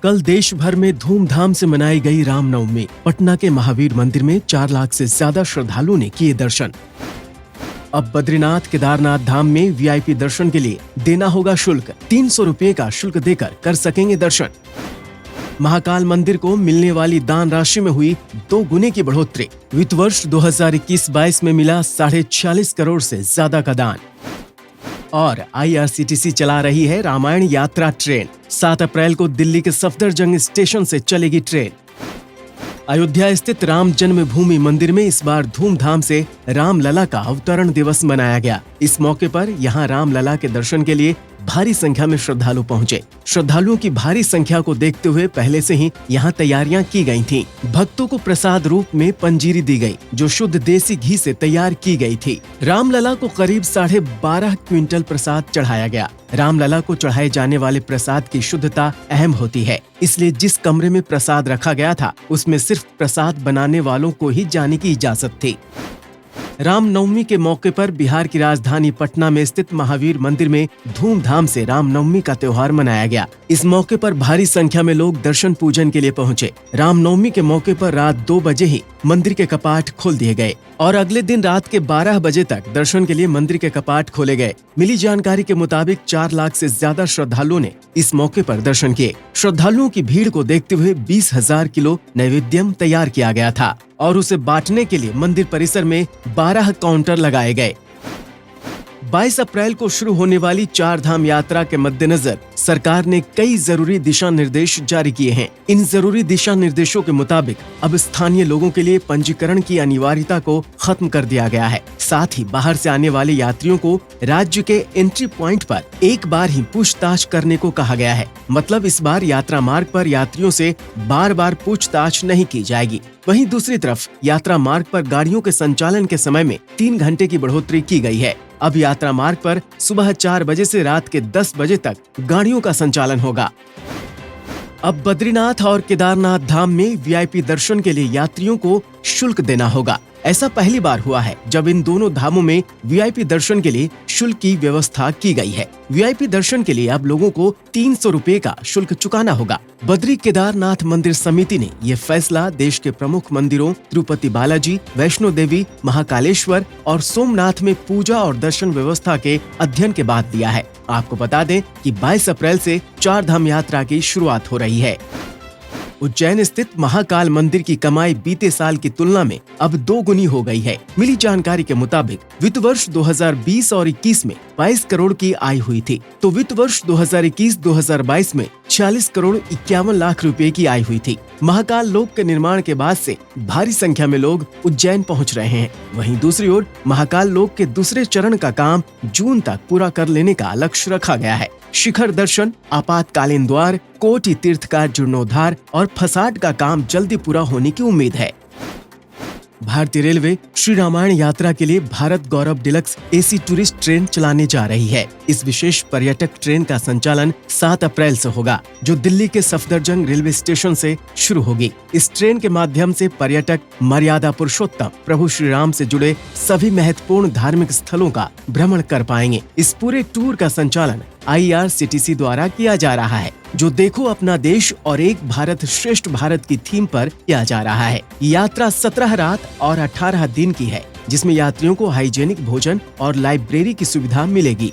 कल देश भर में धूमधाम से मनाई गई रामनवमी। पटना के महावीर मंदिर में 4 लाख से ज्यादा श्रद्धालुओं ने किए दर्शन। अब बद्रीनाथ केदारनाथ धाम में वीआईपी दर्शन के लिए देना होगा शुल्क। 300 रुपए का शुल्क देकर कर सकेंगे दर्शन। महाकाल मंदिर को मिलने वाली दान राशि में हुई 2 गुने की बढ़ोतरी। वित्त वर्ष 2021-22 में मिला 46.5 करोड़ से ज्यादा का दान। और आईआरसीटीसी चला रही है रामायण यात्रा ट्रेन। 7 अप्रैल को दिल्ली के सफदरजंग स्टेशन से चलेगी ट्रेन। अयोध्या स्थित राम जन्मभूमि मंदिर में इस बार धूमधाम से रामलला का अवतरण दिवस मनाया गया। इस मौके पर यहां रामलला के दर्शन के लिए भारी संख्या में श्रद्धालु पहुंचे। श्रद्धालुओं की भारी संख्या को देखते हुए पहले से ही यहां तैयारियां की गई थीं। भक्तों को प्रसाद रूप में पंजीरी दी गई, जो शुद्ध देसी घी से तैयार की गई थी। रामलला को करीब 12.5 क्विंटल प्रसाद चढ़ाया गया। रामलला को चढ़ाए जाने वाले प्रसाद की शुद्धता अहम होती है, इसलिए जिस कमरे में प्रसाद रखा गया था उसमें सिर्फ प्रसाद बनाने वालों को ही जाने की इजाजत थी। रामनवमी के मौके पर बिहार की राजधानी पटना में स्थित महावीर मंदिर में धूमधाम से रामनवमी का त्योहार मनाया गया। इस मौके पर भारी संख्या में लोग दर्शन पूजन के लिए पहुंचे। रामनवमी के मौके पर रात 2 बजे ही मंदिर के कपाट खोल दिए गए और अगले दिन रात के 12 बजे तक दर्शन के लिए मंदिर के कपाट खोले गए। मिली जानकारी के मुताबिक 4 लाख से ज्यादा श्रद्धालुओं ने इस मौके पर दर्शन किए। श्रद्धालुओं की भीड़ को देखते हुए 20,000 किलो नैवेद्यम तैयार किया गया था और उसे बांटने के लिए मंदिर परिसर में 12 काउंटर लगाए गए। 22 अप्रैल को शुरू होने वाली 4 धाम यात्रा के मद्देनजर सरकार ने कई जरूरी दिशा निर्देश जारी किए हैं। इन जरूरी दिशा निर्देशों के मुताबिक अब स्थानीय लोगों के लिए पंजीकरण की अनिवार्यता को खत्म कर दिया गया है। साथ ही बाहर से आने वाले यात्रियों को राज्य के एंट्री पॉइंट पर एक बार ही पूछताछ करने को कहा गया है। मतलब इस बार यात्रा मार्ग पर यात्रियों से बार-बार पूछताछ नहीं की जाएगी। वहीं दूसरी तरफ यात्रा मार्ग पर गाड़ियों के संचालन के समय में 3 घंटे की बढ़ोतरी की गई है। अब यात्रा मार्ग पर सुबह 4 बजे से रात के 10 बजे तक गाड़ियों का संचालन होगा। अब बद्रीनाथ और केदारनाथ धाम में वीआईपी दर्शन के लिए यात्रियों को शुल्क देना होगा। ऐसा पहली बार हुआ है जब इन दोनों धामों में वीआईपी दर्शन के लिए शुल्क की व्यवस्था की गई है। वीआईपी दर्शन के लिए अब लोगों को 300 रुपए का शुल्क चुकाना होगा। बद्री केदारनाथ मंदिर समिति ने ये फैसला देश के प्रमुख मंदिरों तिरुपति बालाजी, वैष्णो देवी, महाकालेश्वर और सोमनाथ में पूजा और दर्शन व्यवस्था के अध्ययन के बाद दिया है। आपको बता दें कि 22 अप्रैल से 4 धाम यात्रा की शुरुआत हो रही है। उज्जैन स्थित महाकाल मंदिर की कमाई बीते साल की तुलना में अब 2 गुनी हो गई है। मिली जानकारी के मुताबिक वित्त वर्ष 2020 और 21 में 22 करोड़ की आय हुई थी, तो वित्त वर्ष 2021-2022 में 46 करोड़ 51 लाख रुपए की आय हुई थी। महाकाल लोक के निर्माण के बाद से भारी संख्या में लोग उज्जैन पहुंच रहे हैं। वहीं दूसरी ओर महाकाल लोक के दूसरे चरण का काम जून तक पूरा कर लेने का लक्ष्य रखा गया है। शिखर दर्शन, आपातकालीन द्वार, कोटि तीर्थकार जीर्णोद्धार और फसाड का काम जल्दी पूरा होने की उम्मीद है। भारतीय रेलवे श्री रामायण यात्रा के लिए भारत गौरव डिलक्स एसी टूरिस्ट ट्रेन चलाने जा रही है। इस विशेष पर्यटक ट्रेन का संचालन 7 अप्रैल से होगा, जो दिल्ली के सफदरजंग रेलवे स्टेशन से शुरू होगी। इस ट्रेन के माध्यम से पर्यटक मर्यादा पुरुषोत्तम प्रभु श्री राम से जुड़े सभी महत्वपूर्ण धार्मिक स्थलों का भ्रमण कर पाएंगे। इस पूरे टूर का संचालन आईआरसीटीसी द्वारा किया जा रहा है, जो देखो अपना देश और एक भारत श्रेष्ठ भारत की थीम पर किया जा रहा है। यात्रा 17 रात और 18 दिन की है, जिसमें यात्रियों को हाइजेनिक भोजन और लाइब्रेरी की सुविधा मिलेगी।